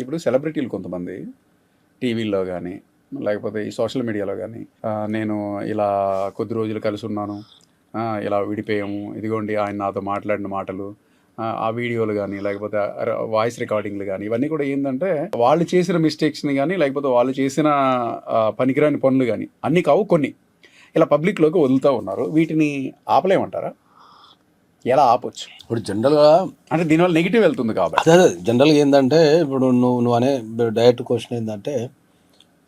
ఇప్పుడు సెలబ్రిటీలు కొంతమంది టీవీల్లో కానీ లేకపోతే ఈ సోషల్ మీడియాలో కానీ నేను ఇలా కొద్ది రోజులు కలిసి ఉన్నాను, ఇలా విడిపోయాము, ఇదిగోండి ఆయన నాతో మాట్లాడిన మాటలు, ఆ వీడియోలు కానీ లేకపోతే వాయిస్ రికార్డింగ్లు కానీ ఇవన్నీ కూడా ఏంటంటే వాళ్ళు చేసిన మిస్టేక్స్ని కానీ లేకపోతే వాళ్ళు చేసిన పనికిరాని పనులు కానీ అన్నీ కావు కొన్ని ఇలా పబ్లిక్లోకి వదులుతూ ఉన్నారు. వీటిని ఆపలేమంటారా? ఎలా ఆపొచ్చు? ఇప్పుడు జనరల్గా అంటే దీనివల్ల నెగిటివ్ వెళ్తుంది కాబట్టి. అదే జనరల్గా ఏంటంటే ఇప్పుడు నువ్వు అనే డైరెక్ట్ క్వశ్చన్ ఏంటంటే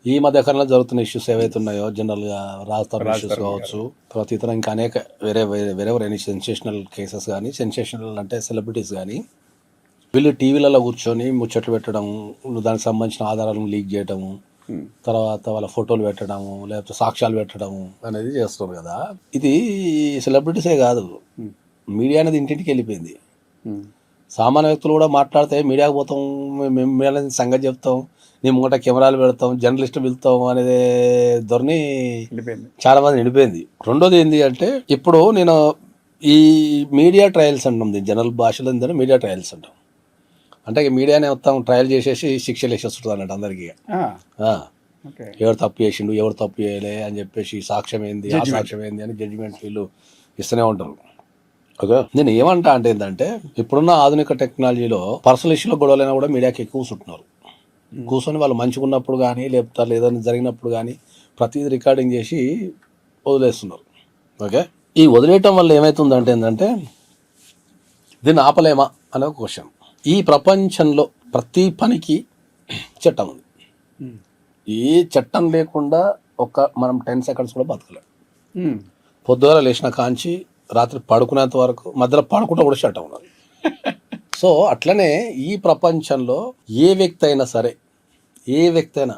ఈ మధ్య కాలంలో జరుగుతున్న ఇష్యూస్ ఏవైతే ఉన్నాయో జనరల్గా రాజధాని ఇష్యూస్ కావచ్చు, తర్వాత ఇతర ఇంకా అనేక వేరే ఎనీ సెన్సేషనల్ కేసెస్ కానీ, సెన్సేషనల్ అంటే సెలబ్రిటీస్ కానీ వీళ్ళు టీవీలలో కూర్చొని ముచ్చట్లు పెట్టడం, దానికి సంబంధించిన ఆధారాలను లీక్ చేయడము, తర్వాత వాళ్ళ ఫోటోలు పెట్టడము, లేకపోతే సాక్ష్యాలు పెట్టడము అనేది చేస్తున్నారు కదా. ఇది సెలబ్రిటీసే కాదు, మీడియా అనేది ఇంటింటికి వెళ్ళిపోయింది. సామాన్య వ్యక్తులు కూడా మాట్లాడితే మీడియాకి పోతాం, మేము మీడియా సంగతి చెప్తాం, నీ ముంగట కెమెరాలు పెడతాం, జర్నలిస్టు పిలుస్తాం అనేది ధోరణి చాలా మంది నిండిపోయింది. రెండోది ఏంటి అంటే ఇప్పుడు నేను ఈ మీడియా ట్రయల్స్ అంటాం, జనరల్ భాషలో ఏంటంటే మీడియా ట్రయల్స్ అంటాం. అంటే మీడియానే మొత్తం ట్రయల్ చేసేసి శిక్షలు వేసేస్తుంది అన్నట్టు అందరికీ. ఎవరు తప్పు చేసిండు, ఎవరు తప్పు చేయలే అని చెప్పేసి సాక్ష్యం ఏంది, ఆ సాక్ష్యం ఏంది అని జడ్జిమెంట్ వీళ్ళు ఇస్తూనే ఉంటారు. ఓకే, నేను ఏమంటా అంటే ఏంటంటే ఇప్పుడున్న ఆధునిక టెక్నాలజీలో పర్సనల్ ఇష్యూలో గొడవలైనా కూడా మీడియాకి ఎక్కువ కూర్చుంటున్నారు. కూర్చొని వాళ్ళు మంచిగా ఉన్నప్పుడు కానీ లేకపోతే ఏదైనా జరిగినప్పుడు కానీ ప్రతిదీ రికార్డింగ్ చేసి వదిలేస్తున్నారు. ఓకే, ఈ వదిలేయటం వల్ల ఏమవుతుందంటే ఏంటంటే దీన్ని ఆపలేమా అనే ఒక క్వశ్చన్. ఈ ప్రపంచంలో ప్రతి పనికి చట్టం ఉంది. ఏ చట్టం లేకుండా మనం 10 seconds కూడా బతకలేం. పొద్దుగల లేచిన కాంచి రాత్రి పడుకునేంత వరకు మధ్యలో పడుకుంటూ కూడా చట్టం ఉన్నది. సో అట్లనే ఈ ప్రపంచంలో ఏ వ్యక్తి అయినా సరే, ఏ వ్యక్తి అయినా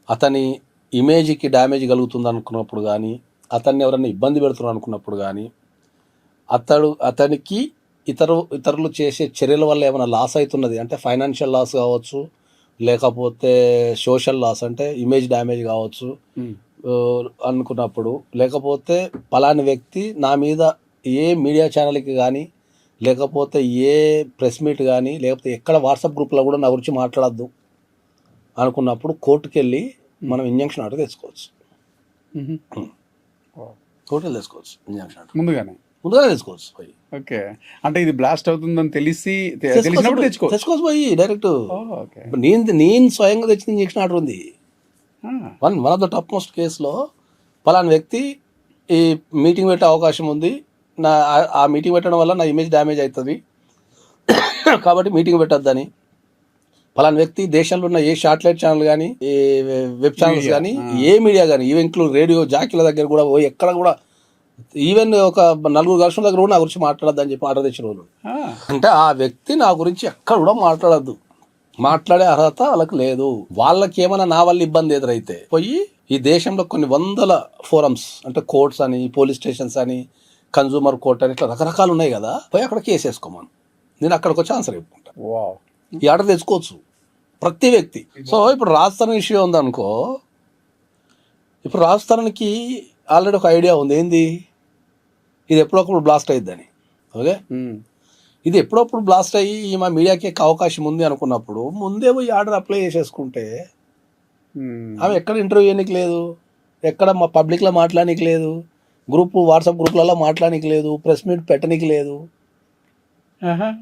అతని ఇమేజ్కి డ్యామేజ్ కలుగుతుంది అనుకున్నప్పుడు కానీ, అతన్ని ఎవరైనా ఇబ్బంది పెడుతున్నారు అనుకున్నప్పుడు కానీ, అతనికి ఇతరులు చేసే చర్యల వల్ల ఏమైనా లాస్ అవుతున్నది అంటే ఫైనాన్షియల్ లాస్ కావచ్చు, లేకపోతే సోషల్ లాస్ అంటే ఇమేజ్ డ్యామేజ్ కావచ్చు అనుకున్నప్పుడు, లేకపోతే పలాని వ్యక్తి నా మీద ఏ మీడియా ఛానల్కి కానీ లేకపోతే ఏ ప్రెస్ మీట్ కానీ లేకపోతే ఎక్కడ వాట్సాప్ గ్రూప్లో కూడా నా గురించి మాట్లాడద్దు అనుకున్నప్పుడు కోర్టుకు వెళ్ళి మనం ఇంజంక్షన్ ఆర్డర్ తెచ్చుకోవచ్చు. కోర్టులో తెచ్చుకోవచ్చు ఇంజంక్షన్ ఆర్డర్ ముందుగానే తెచ్చుకోవచ్చు. ఓకే, అంటే ఇది బ్లాస్ట్ అవుతుందని తెచ్చుకోవచ్చు పోయి డైరెక్ట్. నేను స్వయంగా తెచ్చిన ఇంజక్షన్ ఆర్డర్ ఉంది. One of the top most కేసులో పలానా వ్యక్తి ఈ మీటింగ్ పెట్టే అవకాశం ఉంది, ఆ మీటింగ్ పెట్టడం వల్ల నా ఇమేజ్ డ్యామేజ్ అవుతుంది కాబట్టి మీటింగ్ పెట్టద్దని, పలానా వ్యక్తి దేశంలో ఉన్న ఏ శాటిలైట్ ఛానల్ కానీ, ఏ వెబ్ ఛానల్స్ కానీ, ఏ మీడియా కానీ, ఈవెన్ ఇంక్లూడ్ రేడియో జాకీల దగ్గర కూడా ఎక్కడ కూడా ఈవెన్ ఒక 4 ఘర్షణ దగ్గర కూడా నా గురించి మాట్లాడద్దని చెప్పి ఆర్డర్ తెచ్చిన రోజు. అంటే ఆ వ్యక్తి నా గురించి ఎక్కడ కూడా మాట్లాడద్దు, మాట్లాడే అర్హత వాళ్ళకి లేదు. వాళ్ళకి ఏమైనా నా వల్ల ఇబ్బంది ఎదురైతే పోయి ఈ దేశంలో కొన్ని వందల ఫోరమ్స్ అంటే కోర్ట్స్ అని, పోలీస్ స్టేషన్స్ అని, కన్జ్యూమర్ కోర్ట్ అని ఇట్లా రకరకాలు ఉన్నాయి కదా, పోయి అక్కడ కేసు వేసుకోమను, నేను అక్కడికి వచ్చి ఆన్సర్ చెప్పుకుంటా. ఈ ఆర్డర్ తెచ్చుకోవచ్చు ప్రతి వ్యక్తి. సో ఇప్పుడు రాజస్థాన్ ఇష్యూ ఉందనుకో, ఇప్పుడు రాజస్థాన్కి ఆల్రెడీ ఒక ఐడియా ఉంది ఏంది, ఇది ఎప్పుడొకప్పుడు బ్లాస్ట్ అయ్యిద్దని. ఓకే, ఇది ఎప్పుడప్పుడు బ్లాస్ట్ అయ్యి మా మీడియాకి అవకాశం ఉంది అనుకున్నప్పుడు ముందే పోయి ఆర్డర్ అప్లై చేసేసుకుంటే ఆమె ఎక్కడ ఇంటర్వ్యూ చేయడానికి లేదు, ఎక్కడ మా పబ్లిక్లో మాట్లాడడానికి లేదు, వాట్సాప్ గ్రూప్లలో మాట్లాడడానికి లేదు, ప్రెస్ మీట్ పెట్టడానికి లేదు.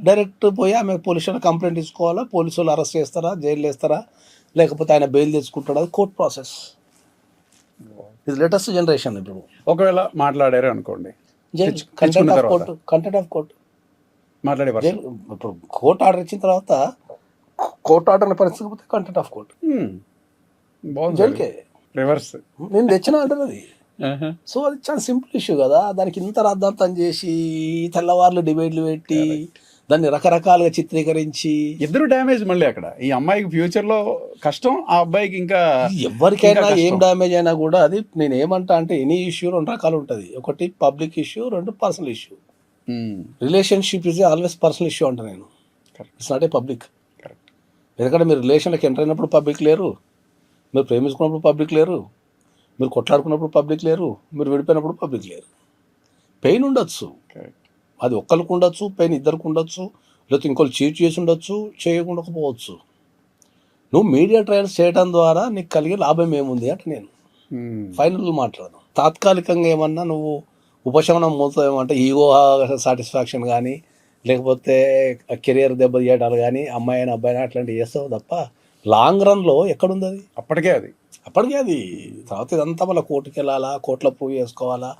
డైరెక్ట్ పోయి ఆమె పోలీసులు కంప్లైంట్ ఇచ్చుకోవాలా, పోలీసులు అరెస్ట్ చేస్తారా, జైలు వేస్తారా, లేకపోతే ఆయన బెయిల్ తెచ్చుకుంటాడా, అది కోర్ట్ ప్రాసెస్. ఇది లేటెస్ట్ జనరేషన్. ఇప్పుడు ఒకవేళ మాట్లాడారు అనుకోండి, కంటెంట్ ఆఫ్ కోర్ట్ మాట్లాడే ఇప్పుడు కోర్ట్ ఆర్డర్ ఇచ్చిన తర్వాత కోర్ట్ ఆర్డర్ పరిస్థితి కంటెంట్ ఆఫ్ కోర్ట్ జైలుకే రివర్స్. నేను తెచ్చిన ఆర్డర్ అది. సో అది చాలా సింపుల్ ఇష్యూ కదా, దానికి ఇంత రద్దాంతం చేసి తెల్లవార్లు డిబేట్లు పెట్టి దాన్ని రకరకాలుగా చిత్రీకరించి ఇద్దరు డ్యామేజ్. మళ్ళీ అక్కడ ఈ అమ్మాయికి ఫ్యూచర్ లో కష్టం, ఆ అబ్బాయికి ఇంకా ఎవరికైనా ఏం డ్యామేజ్ అయినా కూడా అది నేను ఏమంటా అంటే ఎనీ ఇష్యూ 2 రకాలు ఉంటుంది. ఒకటి public issue, 2 personal issue. Relationship is always personal issue అంట నేను, ఇట్స్ నాట్ ఏ పబ్లిక్. ఎందుకంటే మీరు రిలేషన్లోకి ఎంటర్ అయినప్పుడు పబ్లిక్ లేరు, మీరు ప్రేమించుకున్నప్పుడు పబ్లిక్ లేరు, మీరు కొట్లాడుకున్నప్పుడు పబ్లిక్ లేరు, మీరు విడిపోయినప్పుడు పబ్లిక్ లేరు. పెయిన్ ఉండొచ్చు, అది ఒక్కరికి ఉండొచ్చు, పెయిన్ ఇద్దరికి ఉండొచ్చు, లేకపోతే ఇంకోళ్ళు చీట్ చేసి ఉండొచ్చు, చేయకుండా పోవచ్చు. నువ్వు మీడియా ట్రయల్స్ చేయడం ద్వారా నీకు కలిగే లాభం ఏముంది అంటే నేను ఫైనల్ మాట్లాడను. తాత్కాలికంగా ఏమన్నా నువ్వు ఉపశమనం మూలమేమంటే ఈగో సాటిస్ఫాక్షన్ కానీ లేకపోతే కెరియర్ దెబ్బ తీయడాలు కానీ అమ్మాయి అయినా అబ్బాయి అయినా అట్లాంటివి చేస్తావు తప్ప లాంగ్ రన్లో ఎక్కడుంది అది? అప్పటికే అది తర్వాత ఇదంతా మళ్ళీ కోర్టుకి వెళ్ళాలా, కోర్టులో ప్రూవ్ చేసుకోవాలా,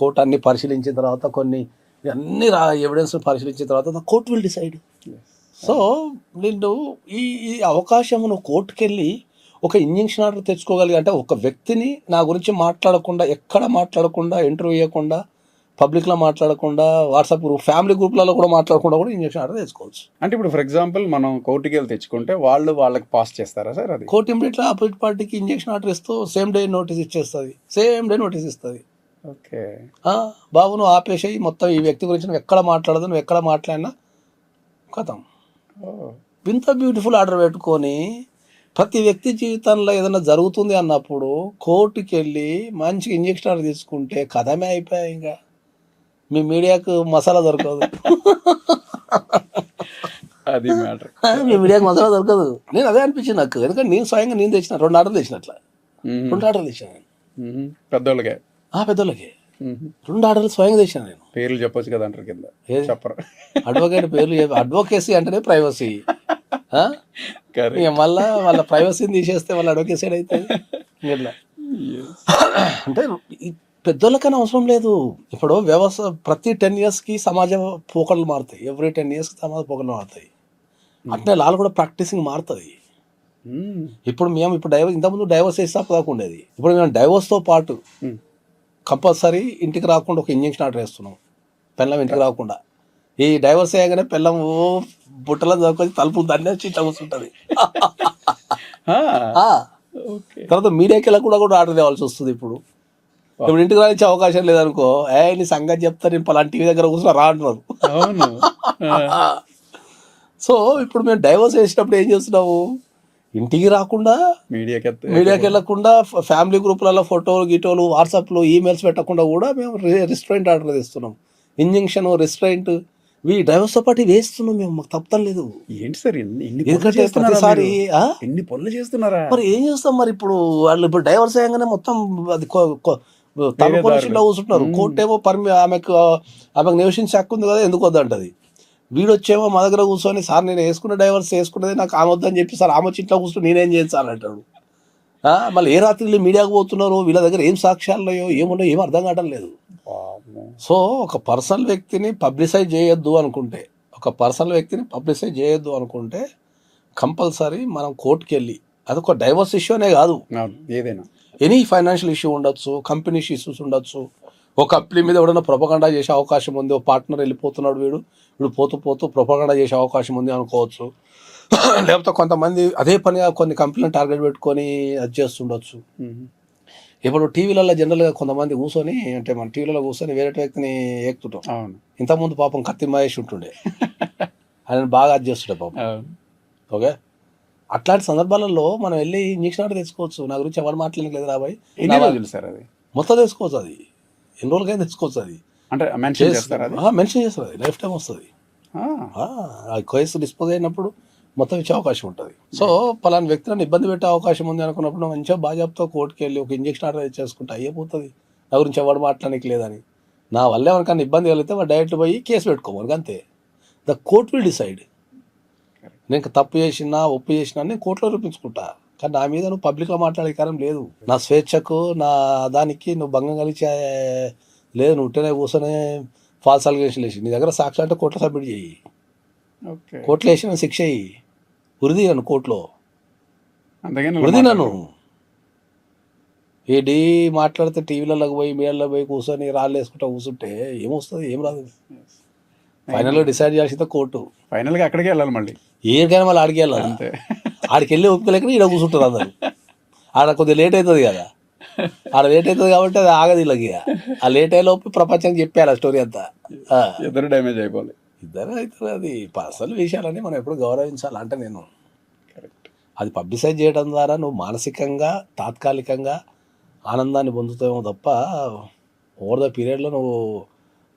కోర్టు అన్ని పరిశీలించిన తర్వాత కొన్ని అన్ని ఎవిడెన్స్ పరిశీలించిన తర్వాత కోర్టు విల్ డిసైడ్. సో నిన్ను ఈ అవకాశం నువ్వు కోర్టుకి వెళ్ళి ఒక ఇంజక్షన్ ఆర్డర్ తెచ్చుకోగలిగి అంటే ఒక వ్యక్తిని నా గురించి మాట్లాడకుండా ఎక్కడ మాట్లాడకుండా ఇంటర్వ్యూ ఇవ్వకుండా పబ్లిక్లో మాట్లాడకుండా వాట్సాప్ గ్రూప్ ఫ్యామిలీ గ్రూప్లలో కూడా మాట్లాడకుండా కూడా ఇంజక్షన్ ఆర్డర్ తెచ్చుకోవచ్చు. అంటే ఇప్పుడు ఫర్ ఎగ్జాంపుల్ మనం కోర్టుకి వెళ్ళి తెచ్చుకుంటే వాళ్ళకి పాస్ చేస్తారా సార్? అది కోర్టు ఇమ్మీడియట్గా ఆపోజిట్ పార్టీకి ఇంజక్షన్ ఆర్డర్ ఇస్తూ సేమ్ డే నోటీస్ ఇస్తుంది. ఓకే బాబు నువ్వు ఆపేసేయి, మొత్తం ఈ వ్యక్తి గురించి నువ్వు ఎక్కడ మాట్లాడదు, నువ్వు ఎక్కడ మాట్లాడినా కథం. ఇంత బ్యూటిఫుల్ ఆర్డర్ పెట్టుకొని ప్రతి వ్యక్తి జీవితంలో ఏదైనా జరుగుతుంది అన్నప్పుడు కోర్టుకి వెళ్ళి మంచిగా ఇంజక్షన్ ఆర్డర్ తీసుకుంటే కథమే అయిపోయాయి. ఇంకా మీ మీడియాకు మసాలా దొరకదు. అది మ్యాటర్. మీ మీడియాకు మసాలా దొరకదు. నేను అదే అనిపించింది నాకు. ఎందుకంటే నేను స్వయంగా నేను తెచ్చిన 2 ఆర్డర్లు తెచ్చిన అట్లా 2 ఆర్డర్లు తెచ్చాను నేను పెద్దోళ్ళకే. పెద్దోళ్ళకి 2 ఆర్డర్లు స్వయంగా తెచ్చాను నేను. పేర్లు చెప్పొచ్చు కదా అంటారు కింద, చెప్పరు. అడ్వకేట్ పేర్లు అడ్వకేసీ అంటేనే ప్రైవసీ. మళ్ళా వాళ్ళ ప్రైవసీని తీసేస్తే వాళ్ళ అడ్వకేసీ అవుతుంది. ఇట్లా అంటే పెద్దోళ్ళకైనా అవసరం లేదు. ఇప్పుడు వ్యవస్థ ప్రతి 10 yearsకి సమాజ పోకడలు మారుతాయి. ఎవ్రీ 10 yearsకి సమాజ పోకడలు మారుతాయి. అట్నే లాలు కూడా ప్రాక్టీసింగ్ మారుతుంది. ఇప్పుడు మేము ఇంతకుముందు డైవర్స్ వేస్తే దాకా ఉండేది. ఇప్పుడు మేము డైవర్స్తో పాటు కంపల్సరీ ఇంటికి రాకుండా ఒక ఇంజక్షన్ ఆర్డర్ వేస్తున్నాం. పెళ్ళం ఇంటికి రాకుండా ఈ డైవర్స్ అయ్యాగానే పెళ్ళం బుట్టలో దొరికి తలుపులు దాన్ని వచ్చి ఇట్లా కూర్చుంటుంది. తర్వాత మీడియాకి వెళ్ళకుండా కూడా ఆర్డర్ తేవాల్సి వస్తుంది. ఇప్పుడు ఇంటికి రానిచ్చే అవకాశం లేదనుకో, నీ సంగతి చెప్తా నేను పలాంటి టీవీ దగ్గర కూర్చున్నా రా అంటున్నారు. సో ఇప్పుడు మేము డైవర్స్ వేసినప్పుడు ఏం చేస్తున్నాము, ఇంటికి రాకుండా మీడియాకి వెళ్ళకుండా ఫ్యామిలీ గ్రూపులలో ఫోటోలు గిటోలు వాట్సాప్లో ఈమెయిల్స్ పెట్టకుండా కూడా మేము రిస్ట్రైంట్ ఆర్డర్ తెస్తున్నాం. ఇంజక్షన్ రిస్ట్రైంట్ డైవర్స్తో పాటు వేస్తున్నాం మేము. మాకు తప్పడం లేదు. ఏంటి సార్ ఎందుకంటే ప్రతిసారి ఎన్ని పనులు చేస్తున్నారా? మరి ఏం చేస్తాం మరి? ఇప్పుడు వాళ్ళు ఇప్పుడు డైవర్స్ అయ్యాగానే మొత్తం అది పొజిషన్లో కూర్చుంటున్నారు. కోర్టు ఏమో ఆమెకు నివసించే హక్కు ఉంది కదా, ఎందుకు వద్దంటది. వీడొచ్చేమో మా దగ్గర కూర్చొని సార్ నేను వేసుకున్న డైవర్స్ వేసుకున్నది నాకు ఆమె వద్దని చెప్పి సార్ ఆమె ఇంట్లో కూర్చొని నేనేం చేయను సార్ అంటాడు. మళ్ళీ ఏ రాత్రి మీడియాకు పోతున్నారో, వీళ్ళ దగ్గర ఏం సాక్ష్యాలున్నాయో ఏమున్నాయో ఏం అర్థం కావడం లేదు. సో ఒక పర్సనల్ వ్యక్తిని పబ్లిసైజ్ చేయొద్దు అనుకుంటే కంపల్సరీ మనం కోర్టుకి వెళ్ళి, అదొక డైవర్స్ ఇష్యూ అనే కాదు, ఏదైనా ఎనీ ఫైనాన్షియల్ ఇష్యూ ఉండొచ్చు, కంపెనీ ఇష్యూస్ ఉండొచ్చు, ఒక కంపెనీ మీద ఎవడన్నా ప్రొపగండా చేసే అవకాశం ఉంది, ఒక పార్ట్నర్ వెళ్ళిపోతున్నాడు వీడు పోతూ ప్రొపగండా చేసే అవకాశం ఉంది అనుకోవచ్చు. లేకపోతే కొంతమంది అదే పనిగా కొన్ని కంపెనీలను టార్గెట్ పెట్టుకొని అది చేస్తుండొచ్చు. ఇప్పుడు టీవీలలో జనరల్గా కొంతమంది కూర్చొని, అంటే మన టీవీలలో కూర్చొని వేరే వ్యక్తిని ఏకుతుంటాం. ఇంతకుముందు పాపం కత్తి మహేష్ ఉంటుండే, ఆయన బాగా అది చేస్తుండే పాపం. ఓకే, అట్లాంటి సందర్భాలలో మనం వెళ్ళి ఇంజక్షన్ ఆర్డర్ తెచ్చుకోవచ్చు. నా గురించి ఎవరు మాట్లాడలేదు రాబాయ్, సార్ అది మొత్తం తెచ్చుకోవచ్చు. అది ఎన్ని రోజులకైనా తెచ్చుకోవచ్చు. అది అంటే మెన్షన్ చేస్తారు, అది లైఫ్ టైం వస్తుంది. ఆ కేసు డిస్పోజ్ అయినప్పుడు మొత్తం ఇచ్చే అవకాశం ఉంటుంది. సో పలానా వ్యక్తులను ఇబ్బంది పెట్టే అవకాశం ఉంది అనుకున్నప్పుడు మంచిగా బాజాబ్తో కోర్టుకి వెళ్ళి ఒక ఇంజక్షన్ ఆర్డర్ చేసుకుంటే అయిపోతుంది. నా గురించి ఎవరు మాట్లాడడానికి లేదని, నా వల్ల ఎవరికైనా ఇబ్బంది కలిగితే వాడు డైరెక్ట్ పోయి కేసు పెట్టుకోవాలి అంతే. The court will decide. నేను తప్పు చేసినా ఒప్పు చేసినా నేను కోర్టులో రూపించుకుంటా, కానీ నా మీద నువ్వు పబ్లిక్లో మాట్లాడే కారణం లేదు. నా స్వేచ్ఛకు నా దానికి నువ్వు భంగం కలిచే లేదు. నువ్వు ఉంటేనే కూర్చొని ఫాల్స్ అలిగేషన్ వేసి నీ దగ్గర సాక్షి అంటే కోర్టులో సబ్మిట్ చేయి. కోర్టులో వేసిన శిక్ష అయ్యి ఉరిది నన్ను కోర్టులో ఉరిది నన్ను ఏడి మాట్లాడితే టీవీలలోకి పోయి మీడియాలో పోయి కూర్చొని రాళ్ళు వేసుకుంటా కూర్చుంటే ఏమొస్తుంది? ఏం రాదు. ఫైనల్గా డిసైడ్ చేసిందే కోర్టు. ఫైనల్గా అక్కడికి వెళ్ళాలి, మళ్ళీ ఏరికైనా మళ్ళీ ఆడికి వెళ్ళాలి. అంతే, ఆడికి వెళ్ళి ఒప్పుకోలేక ఈడ కూర్చుంటారు అందరు. ఆడ కొద్దిగా లేట్ అవుతుంది కదా, ఆడ లేట్ అవుతుంది కాబట్టి అది ఆగదు వీళ్ళకి. ఆ లేట్ అయ్యేలోపు ప్రపంచానికి చెప్పారు ఆ స్టోరీ అంతా. ఇద్దరు డ్యామేజ్ అయిపోవాలి. ఇద్దరు అవుతుంది. అది పర్సనల్ విషయాలని మనం ఎప్పుడు గౌరవించాలి. అంటే నేను అది పబ్లిసైజ్ చేయడం ద్వారా నువ్వు మానసికంగా తాత్కాలికంగా ఆనందాన్ని పొందుతావేమో తప్ప ఓవర్ ద పీరియడ్లో నువ్వు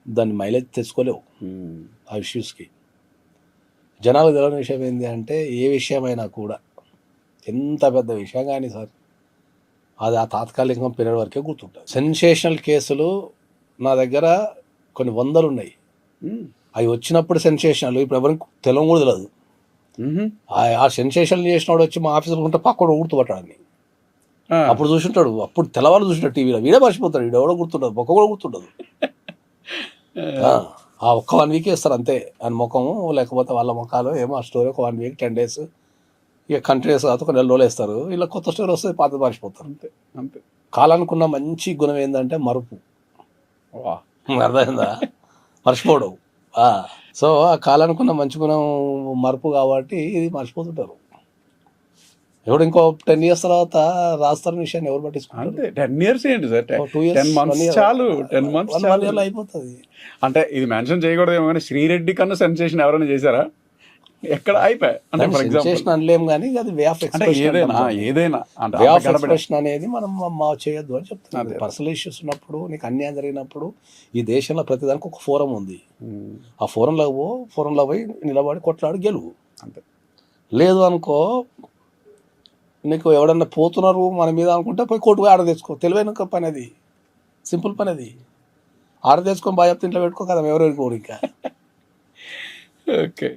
దాన్ని మైలేజ్ తెచ్చుకోలేవు. ఆ ఇష్యూస్కి జనాలకు తెలియని విషయం ఏంటి అంటే, ఏ విషయమైనా కూడా ఎంత పెద్ద విషయం కానీ సార్ అది ఆ తాత్కాలికం పీరియడ్ వరకే గుర్తుంటుంది. సెన్సేషనల్ కేసులు నా దగ్గర కొన్ని వందలు ఉన్నాయి. అవి వచ్చినప్పుడు సెన్సేషనల్, ఇప్పుడు ఎవరికి తెలం కూడా తెలియదు. ఆ సెన్సేషన్ చేసినవాడు వచ్చి మా ఆఫీసులో ఉంటే పక్కన గుర్తుపట్టాడని అప్పుడు చూసింటాడు. అప్పుడు తెల్లవాళ్ళు చూసింటాడు టీవీలో. వీడే మర్చిపోతాడు, వీడు ఎవడో గుర్తుండదు, మొక్క కూడా గుర్తుండదు. ఆ ఒక్క 1 వీక్ వేస్తారు అంతే అని ముఖము, లేకపోతే వాళ్ళ ముఖాలు ఏమో ఆ స్టోరీ ఒక 1 వీక్ 10 days ఇక కంటిన్యూస్ కాదు, ఒక 4 రోజులు వేస్తారు. ఇలా కొత్త స్టోరీ వస్తే పాత మర్చిపోతారు. అంతే అంతే. కాలానుకున్న మంచి గుణం ఏంటంటే మరుపు. అర్థమైందా? మర్చిపోవడం. సో ఆ కాలానుకున్న మంచి గుణం మరుపు కాబట్టి ఇది మర్చిపోతుంటారు. ఎవడు ఇంకో 10 years తర్వాత రాస్తారని విషయాన్ని ఎవరు పట్టించుకుంటారు? అంతే. 10 years ఏంటి సార్, 2 years 10 months చాలు. 10 months 1 చాలు. yearలో అయిపోతుంది. అంటే ఇది మెన్షన్ చేయకూడదేమో కానీ శ్రీరెడ్డి కన్నా సెన్సేషన్ ఎవరైనా చేశారా? ఎక్కడ అయిపోయి అంటే ఫర్ ఎగ్జాంపుల్ సెన్సేషన్ అనలేం కానీ అది వే ఆఫ్ అంటే ఏదైనా అంటే వే ఆఫ్ ఎక్స్ప్రెషన్ అనేది మనం చేయొద్దు అని చెప్తున్నాను. పర్సనల్ ఇష్యూస్ ఉన్నప్పుడు, నీకు అన్యాయం జరిగినప్పుడు ఈ దేశంలో ప్రతిదానికి ఒక ఫోరం ఉంది. ఆ ఫోరంలో పోయి నిలబడి కొట్లాడి గెలువు. అంతే. లేదు అనుకో, నీకు ఎవడన్నా పోతున్నారు మన మీద అనుకుంటే పోయి కోర్టుగా ఆర్డర్ తెచ్చుకో. తెలివైన పని అది, సింపుల్ పని అది. ఆర్డర్ తెచ్చుకొని బాగా చెప్తే ఇంట్లో పెట్టుకో కదా, ఎవరు వెళ్ళిపోరు ఇంకా. ఓకే.